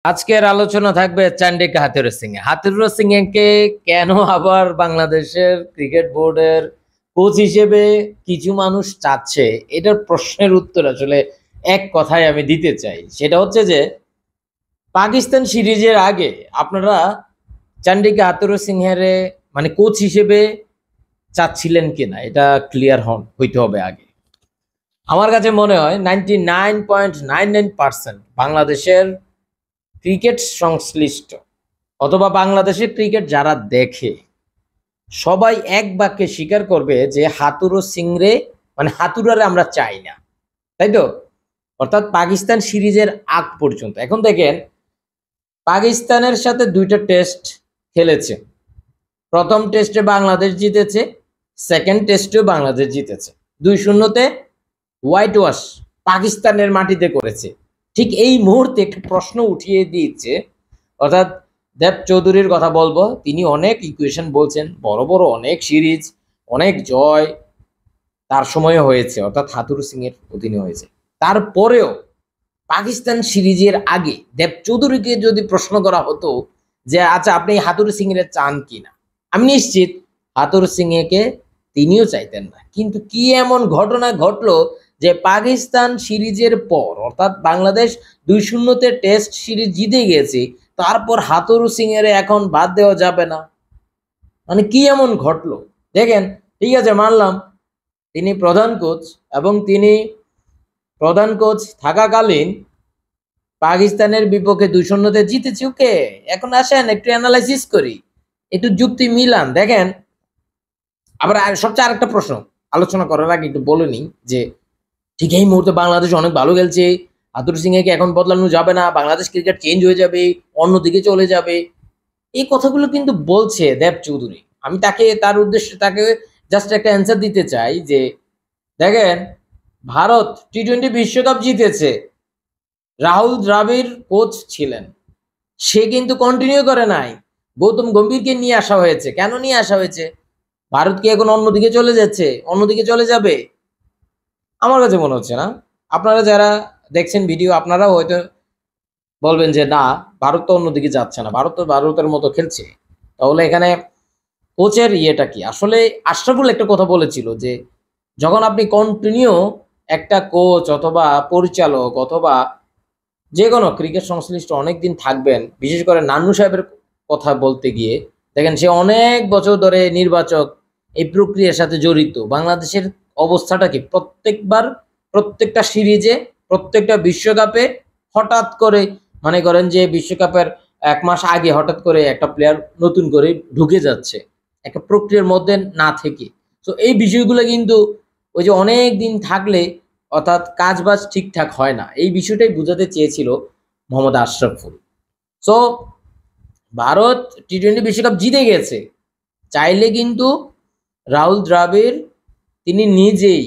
আজকের আলোচনা থাকবে চান্ডিকা হাথুরুসিংহে সিং এ। হাথুরুসিংহে সিং কে কেন আবার বাংলাদেশের ক্রিকেট বোর্ডের কোচ হিসেবে কিছু মানুষ চাচ্ছে, এটার প্রশ্নের উত্তর আসলে এক কথায় আমি দিতে চাই। সেটা হচ্ছে যে পাকিস্তান সিরিজের আগে আপনারা চান্ডিকা হাথুরুসিংহের মানে কোচ হিসেবে চাচ্ছিলেন কিনা এটা ক্লিয়ার হইতে হবে আগে। আমার কাছে মনে হয় 99.99% বাংলাদেশের ক্রিকেট সংশ্লিষ্ট অথবা বাংলাদেশের ক্রিকেট যারা দেখে সবাই এক বাক্যে স্বীকার করবে যে হাথুরুসিংহে মানে হাতুড়ারে আমরা চাই না, তাই তো? অর্থাৎ পাকিস্তান সিরিজের আগ পর্যন্ত। এখন দেখেন, পাকিস্তানের সাথে দুইটা টেস্ট খেলেছে। প্রথম টেস্টে বাংলাদেশ জিতেছে, সেকেন্ড টেস্টেও বাংলাদেশ জিতেছে। 2-0 হোয়াইট ওয়াশ পাকিস্তানের মাটিতে করেছে। ঠিক এই মুহূর্তে একটা প্রশ্ন উঠিয়ে দিয়েছে, অর্থাৎ দেব চৌধুরীর কথা বলবো। তিনি অনেক ইকুয়েশন বলছেন, বড় বড় অনেক সিরিজ, অনেক জয় তার সময়ে হয়েছে, অর্থাৎ হাথুরুসিংহের অধীনে হয়েছে। তারপরেও পাকিস্তান সিরিজের আগে দেব চৌধুরীকে যদি প্রশ্ন করা হতো যে আচ্ছা আপনি হাথুরুসিংহে চান কিনা, আমি নিশ্চিত হাথুরুসিংহেকে তিনিও চাইতেন না। কিন্তু কি এমন ঘটনা ঘটলো যে পাকিস্তান সিরিজের পর, অর্থাৎ বাংলাদেশ 2-0 টেস্ট সিরিজ জিতে গেছে, তারপর হাথুরুসিংহের এখন বাদ দেওয়া যাবে না? মানে কি এমন ঘটলো দেখেন। ঠিক আছে, মানলাম তিনি প্রধান কোচ, এবং তিনি প্রধান কোচ থাকাকালীন পাকিস্তানের বিপক্ষে 2-0 জিতেছে। ওকে, এখন আসেন একটু অ্যানালাইসিস করি, একটু যুক্তি মিলান। দেখেন, আবার সবচেয়ে আরেকটা প্রশ্ন আলোচনা করার আগে একটু বলে নিই যে ঠিক এই মুহূর্তে বাংলাদেশ অনেক ভালো খেলছে, হাথুরুসিংহেকে এখন বদলানো যাবে না, বাংলাদেশ ক্রিকেট চেঞ্জ হয়ে যাবে, অন্যদিকে চলে যাবে। এই কথাগুলো কিন্তু বলছে দেব চৌধুরী। আমি তার উদ্দেশ্যে তাকে জাস্ট একটা অ্যান্সার দিতে চাই যে দেখেন, ভারত টি-20 বিশ্বকাপ জিতেছে, রাহুল দ্রাবিড় কোচ ছিলেন, সে কিন্তু কন্টিনিউ করে নাই। গৌতম গম্ভীরকে নিয়ে আসা হয়েছে। কেন নিয়ে আসা হয়েছে? ভারত কি এখন অন্যদিকে চলে যাচ্ছে, অন্যদিকে চলে যাবে? আমার কাছে মনে হচ্ছে না। আপনারা যারা দেখছেন ভিডিও, আপনারাও হয়তো বলবেন যে না, ভারত তো অন্যদিকে যাচ্ছে না, ভারত তো ভারতের মতো খেলছে। তাহলে এখানে কোচের ইয়েটা কি? আসলে আশরাফুল একটা কথা বলেছিল যে যখন আপনি কন্টিনিউ একটা কোচ অথবা পরিচালক অথবা যে কোনো ক্রিকেট সংশ্লিষ্ট অনেকদিন থাকবেন, বিশেষ করে নান্নু সাহেবের কথা বলতে গিয়ে দেখেন সে অনেক বছর ধরে নির্বাচক এই প্রক্রিয়ার সাথে জড়িত। বাংলাদেশের অবস্থাটা কি? প্রত্যেকবার প্রত্যেকটা সিরিজে প্রত্যেকটা বিশ্বকাপে হঠাৎ করে মনে করেন যে বিশ্বকাপের 1 মাস আগে হঠাৎ করে একটা প্লেয়ার নতুন করে ঢুকে যাচ্ছে একটা প্রক্রিয়ার মধ্যে না থেকে। তো এই বিষয়গুলো কিন্তু ওই যে অনেক দিন থাকলে অর্থাৎ কাজবাজ ঠিকঠাক হয় না, এই বিষয়টাই বোঝাতে চেয়েছিল মোহাম্মদ আশরাফুল। সো ভারত টি-20 বিশ্বকাপ জিতে গেছে, চাইলে কিন্তু রাহুল দ্রাবিড় তিনি নিজেই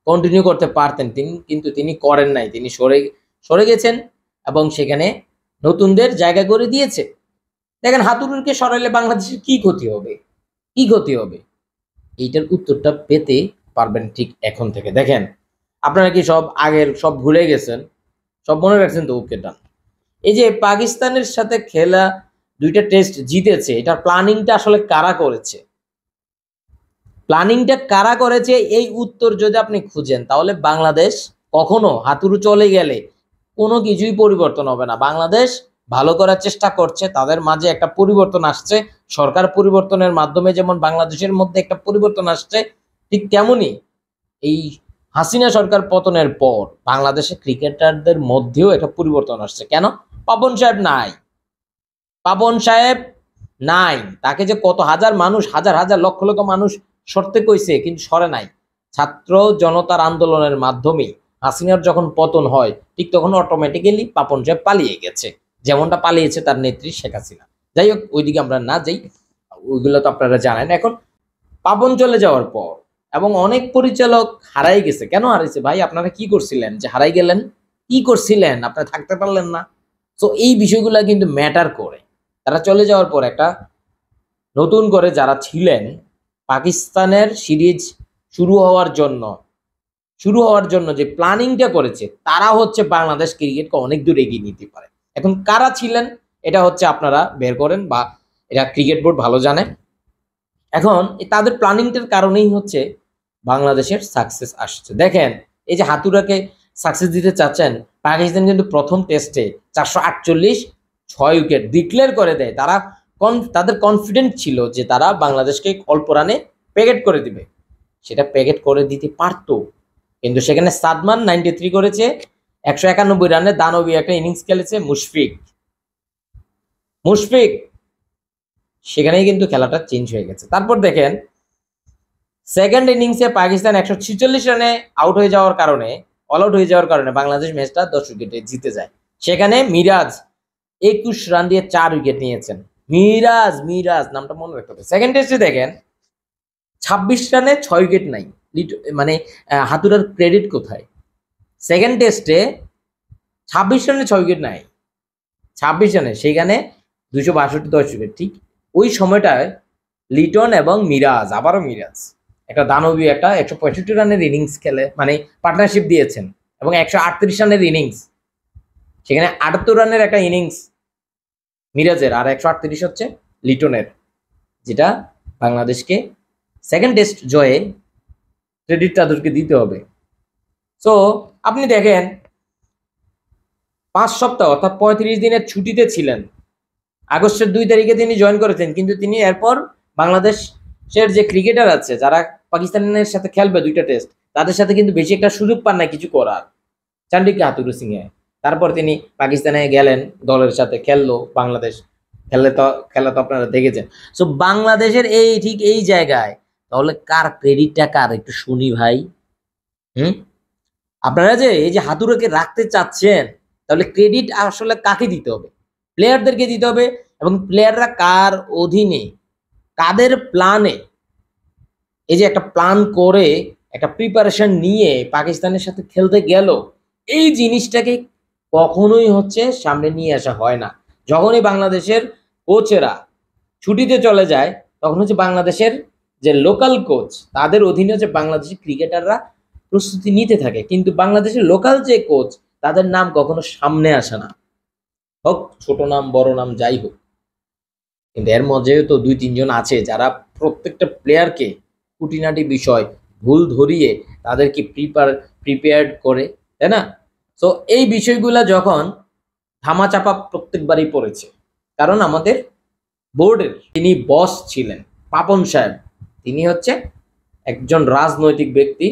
কন্টিনিউ করতে পারতেন, কিন্তু তিনি করেন নাই। তিনি সরে গেছেন এবং সেখানে নতুনদের জায়গা করে দিয়েছে। দেখেন, হাতুরুকে সরাইলে বাংলাদেশের কি ক্ষতি হবে, কি ক্ষতি হবে? এইটার উত্তরটা পেতে পারবেন ঠিক এখন থেকে। দেখেন, আপনারা কি সব আগের সব ভুলে গেছেন, সব মনে রাখছেন তো? ওকে, ডান। এই যে পাকিস্তানের সাথে খেলা 2টা টেস্ট জিতেছে, এটার প্ল্যানিংটা আসলে কারা করেছে? প্ল্যানিংটা কারা করেছে এই উত্তর যদি আপনি খুঁজেন, তাহলে বাংলাদেশ কখনো হাতুড়ু চলে গেলে কোনো কিছুই পরিবর্তন হবে না। বাংলাদেশ ভালো করার চেষ্টা করছে, তাদের মাঝে একটা পরিবর্তন আসছে। সরকার পরিবর্তনের মাধ্যমে যেমন বাংলাদেশের মধ্যে একটা পরিবর্তন আসছে, ঠিক তেমনই এই হাসিনা সরকার পতনের পর বাংলাদেশের ক্রিকেটারদের মধ্যেও একটা পরিবর্তন আসছে। কেন? পাপন সাহেব নাই। পাপন সাহেব নাই, তাকে যে কত হাজার মানুষ, হাজার হাজার লক্ষ লক্ষ মানুষ সরতে কইছে, কিন্তু সরে নাই। ছাত্র জনতার আন্দোলনের মাধ্যমে হাসিনার যখন পতন হয়, ঠিক তখন অটোমেটিক্যালি পাপন সাহেব পালিয়ে গেছে, যেমনটা পালিয়েছে তার নেত্রী শেখ হাসিনা। যাই হোক, ওইদিকে আমরা না যাই, ওইগুলো তো আপনারা জানেন। এখন পাপন চলে যাওয়ার পর এবং অনেক পরিচালক হারাই গেছে। কেন হারাইছে ভাই? আপনারা কি করছিলেন যে হারাই গেলেন? কি করছিলেন? আপনারা থাকতে পারলেন না? তো এই বিষয়গুলো কিন্তু ম্যাটার করে। তারা চলে যাওয়ার পর একটা নতুন করে যারা ছিলেন পাকিস্তানের সিরিজ শুরু হওয়ার জন্য যে প্ল্যানিংটা করেছে, তারা হচ্ছে বাংলাদেশ ক্রিকেটকে অনেক দূর এগিয়ে নিতে পারে। এখন কারা ছিলেন এটা হচ্ছে আপনারা বের করেন, বা এটা ক্রিকেট বোর্ড ভালো জানে। এখন তাদের প্ল্যানিংটার কারণেই হচ্ছে বাংলাদেশের সাকসেস আসছে। দেখেন এই যে হাতুড়াকে সাকসেস দিতে চাচ্ছেন, পাকিস্তান কিন্তু প্রথম টেস্টে 448 6 উইকেট ডিক্লেয়ার করে দেয়। তাদের কনফিডেন্ট ছিল যে তারা বাংলাদেশকে অল্প রানে প্যাকেট করে দিবে, সেটা প্যাকেট করে দিতে পারতো, কিন্তু সেখানে সাদমান 93 করেছে 191 রানে, দানবী একটা ইনিংস খেলেছে মুশফিক, সেখানেই কিন্তু খেলাটা চেঞ্জ হয়ে গেছে। তারপর দেখেন সেকেন্ড ইনিংসে পাকিস্তান 146 রানে আউট হয়ে যাওয়ার কারণে, অল আউট হয়ে যাওয়ার কারণে বাংলাদেশ ম্যাচটা 10 উইকেটে জিতে যায়। সেখানে মিরাজ 21 রান দিয়ে 4 উইকেট নিয়েছেন। মিরাজ নামটা মনে রাখতে হবে। সেকেন্ড টেস্টে দেখেন 26 রানে 6 উইকেট নাই, মানে হাতুড়ার ক্রেডিট কোথায়? সেকেন্ড টেস্টে 26 রানে 6 উইকেট নাই, 26 রানে, সেইখানে 262 10 উইকেট। ঠিক ওই সময়টায় লিটন এবং আবারও মিরাজ একটা দানবী একটা 165 রানের ইনিংস খেলে, মানে পার্টনারশিপ দিয়েছেন, এবং 138 রানের ইনিংস, সেখানে 78 রানের একটা ইনিংস মিরাজের, আর 138 হচ্ছে লিটনের, যেটা বাংলাদেশকে সেকেন্ড টেস্ট জয়ে ক্রেডিট তাদেরকে দিতে হবে। সো আপনি দেখেন 5 সপ্তাহ অর্থাৎ 35 দিনের ছুটিতে ছিলেন। আগস্টের 2 তারিখে তিনি জয়েন করেছেন, কিন্তু তিনি এরপর বাংলাদেশের যে ক্রিকেটার আছে যারা পাকিস্তানের সাথে খেলবে 2টা টেস্ট, তাদের সাথে কিন্তু বেশি একটা সুযোগ পান না কিছু করার, চান্ডিকা হাতুরু সিং এ। তারপর তিনি পাকিস্তানে গেলেন, দলের সাথে খেললো বাংলাদেশ, খেলা তো আপনারা দেখেছেন। সো বাংলাদেশের ঠিক এই জায়গায় তাহলে কার ক্রেডিটটা কার একটু শুনি ভাই। আপনারা যে এই যে হাতুড়ুকে রাখতে চাচ্ছেন, তাহলে ক্রেডিট আসলে কাকে দিতে হবে? প্লেয়ারদেরকে দিতে হবে, এবং প্লেয়াররা কার অধীনে, কাদের প্ল্যানে, এই যে একটা প্ল্যান করে একটা প্রিপারেশন নিয়ে পাকিস্তানের সাথে খেলতে গেল, এই জিনিসটাকে কখনোই হচ্ছে সামনে নিয়ে আসা হয় না। যখনই বাংলাদেশের কোচেরা ছুটিতে চলে যায়, তখন হচ্ছে বাংলাদেশের যে লোকাল কোচ তাদের অধীনে হচ্ছে বাংলাদেশের ক্রিকেটাররা প্রস্তুতি নিতে থাকে, কিন্তু বাংলাদেশের লোকাল যে কোচ তাদের নাম কখনো সামনে আসে না, হোক ছোট নাম বড় নাম যাই হোক। কিন্তু এর মধ্যেও তো 2-3 জন আছে যারা প্রত্যেকটা প্লেয়ারকে খুঁটিনাটি বিষয় ভুল ধরিয়ে তাদেরকে প্রিপেয়ার্ড করে, তাই না? সো এই বিষয়গুলা যখন ধামাচাপা প্রত্যেকবারই পড়েছে, কারণ আমাদের বোর্ডের তিনি বস ছিলেন পাপন সাহেব, তিনি হচ্ছে একজন রাজনৈতিক ব্যক্তি,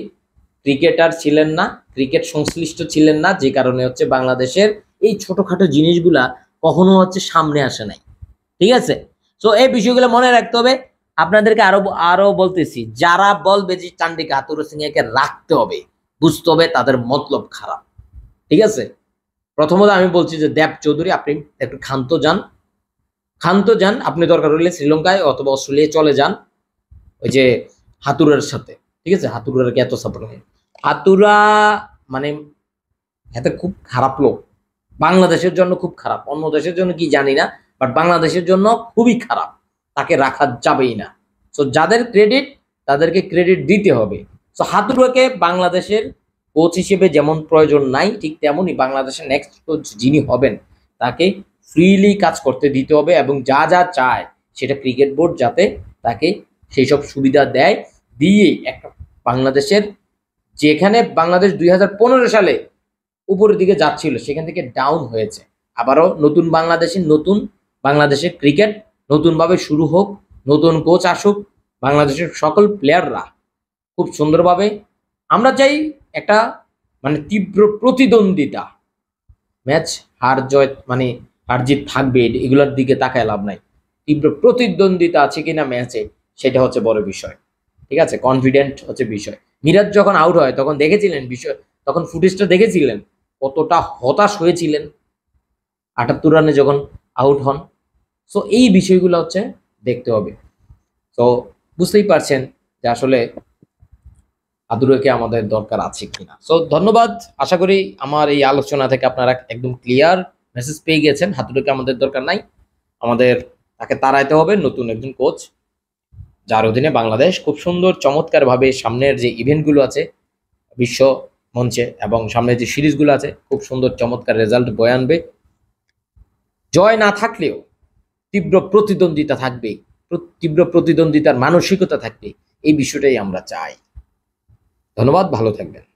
ক্রিকেটার ছিলেন না, ক্রিকেট সংশ্লিষ্ট ছিলেন না, যে কারণে হচ্ছে বাংলাদেশের এই ছোটখাটো জিনিসগুলা কখনো হচ্ছে সামনে আসে নাই। ঠিক আছে, তো এই বিষয়গুলো মনে রাখতে হবে। আপনাদেরকে আরো বলতেছি, যারা বলবে যে চান্ডিকা হাতুরু সিং একে রাখতে হবে, বুঝতে হবে তাদের মতলব খারাপ। ঠিক আছে, প্রথমত আমি বলছি যে দেব চৌধুরী আপনি একটু ক্ষান্ত যান, আপনি দরকার হলে শ্রীলঙ্কায় অথবা অস্ট্রেলিয়ায় চলে যান ওই যে হাতুরার সাথে। ঠিক আছে, হাতুরাকে এত সাপোর্ট হয়, হাতুরা মানে এত খুব খারাপ লোক, বাংলাদেশের জন্য খুব খারাপ, অন্য দেশের জন্য কি জানি না, বাট বাংলাদেশের জন্য খুবই খারাপ, তাকে রাখা যাবেই না। সো যাদের ক্রেডিট তাদেরকে ক্রেডিট দিতে হবে। সো হাতুরাকে বাংলাদেশের কোচ হিসেবে যেমন প্রয়োজন নাই, ঠিক তেমনই বাংলাদেশের নেক্সট কোচ যিনি হবেন তাকে ফ্রিলি কাজ করতে দিতে হবে, এবং যা যা চায় সেটা ক্রিকেট বোর্ড যাতে তাকে সেই সব সুবিধা দেয়, দিয়ে একটা বাংলাদেশের, যেখানে বাংলাদেশ 2015 সালে উপরের দিকে যাচ্ছিল সেখান থেকে ডাউন হয়েছে, আবারও নতুন বাংলাদেশের ক্রিকেট নতুনভাবে শুরু হোক, নতুন কোচ আসুক, বাংলাদেশের সকল প্লেয়াররা খুব সুন্দরভাবে, আমরা চাই একটা মানে তীব্র প্রতিদ্বন্দ্বিতা, ম্যাচ হার জয় মানে হার জিত থাকবে, এগুলোর দিকে তাকায় লাভ নাই, তীব্র প্রতিদ্বন্দ্বিতা আছে কিনা ম্যাচে সেটা হচ্ছে বড় বিষয়। ঠিক আছে, কনফিডেন্ট হচ্ছে বিষয়। মিরাজ যখন আউট হয় তখন দেখেছিলেন তখন ফুটেজটা দেখেছিলেন কতটা হতাশ হয়েছিলেন 78 রানে যখন আউট হন। সো এই বিষয়গুলো হচ্ছে দেখতে হবে। তো বুঝতেই পারছেন যে আসলে হাতুড়ুকে আমাদের দরকার আছে কিনা। সো ধন্যবাদ, আশা করি আমার এই আলোচনা থেকে আপনারা একদম ক্লিয়ার মেসেজ পেয়ে গেছেন। হাতুড়ুকে আমাদের দরকার নাই, আমাদের তাকে তাড়াইতে হবে নতুন একজন কোচ, যার অধীনে বাংলাদেশ খুব সুন্দর চমৎকার ভাবে সামনের যে ইভেন্টগুলো আছে বিশ্ব মঞ্চে এবং সামনের যে সিরিজগুলো আছে খুব সুন্দর চমৎকার রেজাল্ট বয়ে আনবে। জয় না থাকলেও তীব্র প্রতিদ্বন্দ্বিতা থাকবে, তীব্র প্রতিদ্বন্দ্বিতার মানসিকতা থাকবে। এই বিষয়টাই আমরা চাই। ধন্যবাদ, ভালো থাকবেন।